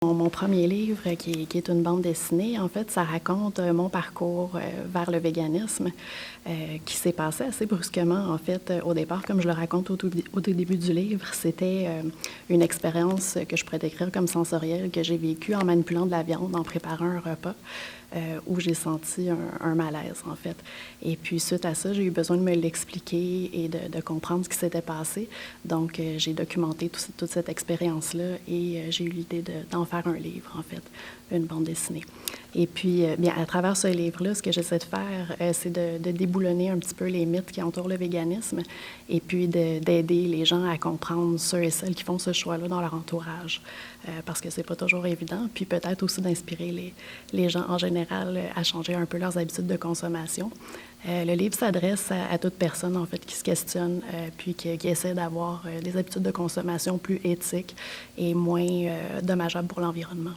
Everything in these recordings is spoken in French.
Mon premier livre, qui est une bande dessinée, en fait, ça raconte mon parcours vers le véganisme qui s'est passé assez brusquement. En fait, au départ, comme je le raconte au tout début du livre, c'était une expérience que je pourrais décrire comme sensorielle que j'ai vécue en manipulant de la viande, en préparant un repas. Où j'ai senti un malaise, en fait. Et puis, suite à ça, j'ai eu besoin de me l'expliquer et de comprendre ce qui s'était passé. Donc, j'ai documenté toute cette expérience-là et j'ai eu l'idée d'en faire un livre, en fait, une bande dessinée. Et puis, bien, à travers ce livre-là, ce que j'essaie de faire, c'est de déboulonner un petit peu les mythes qui entourent le véganisme et puis d'aider les gens à comprendre ceux et celles qui font ce choix-là dans leur entourage. Parce que c'est pas toujours évident. Puis peut-être aussi d'inspirer les gens en général à changer un peu leurs habitudes de consommation. Le livre s'adresse à toute personne, en fait, qui se questionne puis qui essaie d'avoir des habitudes de consommation plus éthiques et moins dommageables pour l'environnement.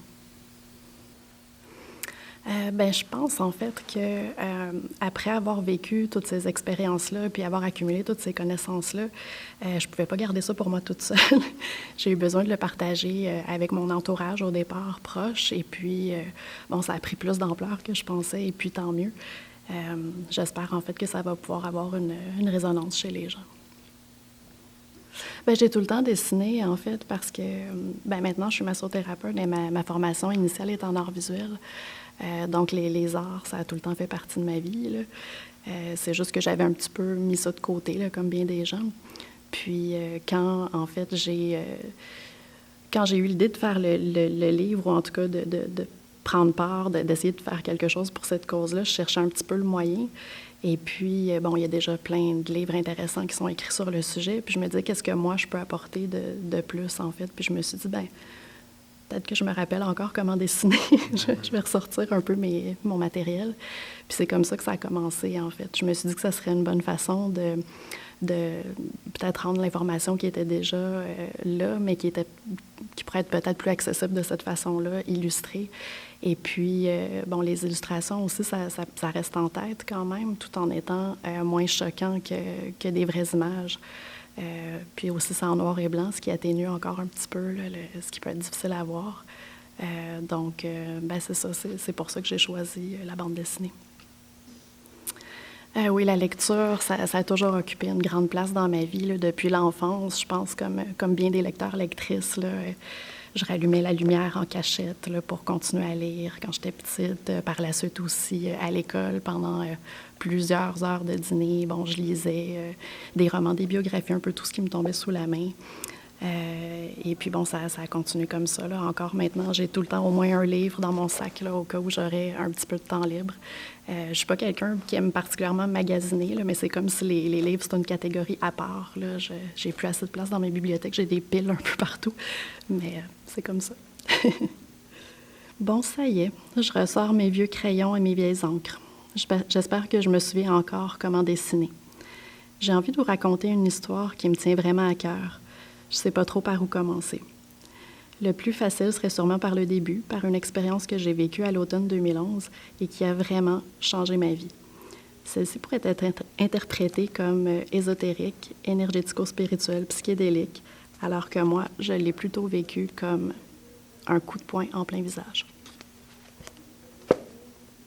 Je pense en fait que après avoir vécu toutes ces expériences-là, puis avoir accumulé toutes ces connaissances-là, je pouvais pas garder ça pour moi toute seule. J'ai eu besoin de le partager avec mon entourage au départ proche, et puis ça a pris plus d'ampleur que je pensais, et puis tant mieux. J'espère en fait que ça va pouvoir avoir une résonance chez les gens. J'ai tout le temps dessiné, en fait, parce que maintenant, je suis massothérapeute et ma formation initiale est en arts visuels. Donc, les arts, ça a tout le temps fait partie de ma vie, là. C'est juste que j'avais un petit peu mis ça de côté, là, comme bien des gens. Puis, quand, en fait, quand j'ai eu l'idée de faire le livre, ou en tout cas de prendre part, d'essayer de faire quelque chose pour cette cause-là, je cherchais un petit peu le moyen. Et puis, il y a déjà plein de livres intéressants qui sont écrits sur le sujet. Puis je me disais, qu'est-ce que moi, je peux apporter de plus, en fait? Puis je me suis dit, peut-être que je me rappelle encore comment dessiner. Je vais ressortir un peu mon matériel. Puis c'est comme ça que ça a commencé, en fait. Je me suis dit que ça serait une bonne façon de peut-être rendre l'information qui était déjà là, mais qui pourrait être peut-être plus accessible de cette façon-là, illustrée. Et puis, les illustrations aussi, ça reste en tête quand même, tout en étant moins choquant que des vraies images. Puis aussi, c'est en noir et blanc, ce qui atténue encore un petit peu là, ce qui peut être difficile à voir. C'est ça, c'est pour ça que j'ai choisi la bande dessinée. Oui, la lecture, ça a toujours occupé une grande place dans ma vie, là, depuis l'enfance. Je pense comme bien des lecteurs, lectrices, là, je rallumais la lumière en cachette là, pour continuer à lire quand j'étais petite. Par la suite aussi, à l'école, pendant plusieurs heures de dîner, je lisais des romans, des biographies, un peu tout ce qui me tombait sous la main. Et puis ça a continué comme ça. Là. Encore maintenant, j'ai tout le temps au moins un livre dans mon sac là, au cas où j'aurais un petit peu de temps libre. Je suis pas quelqu'un qui aime particulièrement magasiner, là, mais c'est comme si les livres, c'est une catégorie à part. Là. J'ai plus assez de place dans mes bibliothèques, j'ai des piles un peu partout, mais c'est comme ça. Bon, ça y est, je ressors mes vieux crayons et mes vieilles encres. J'espère que je me souviens encore comment dessiner. J'ai envie de vous raconter une histoire qui me tient vraiment à cœur. Je ne sais pas trop par où commencer. Le plus facile serait sûrement par le début, par une expérience que j'ai vécue à l'automne 2011 et qui a vraiment changé ma vie. Celle-ci pourrait être interprétée comme ésotérique, énergético-spirituelle, psychédélique, alors que moi, je l'ai plutôt vécue comme un coup de poing en plein visage.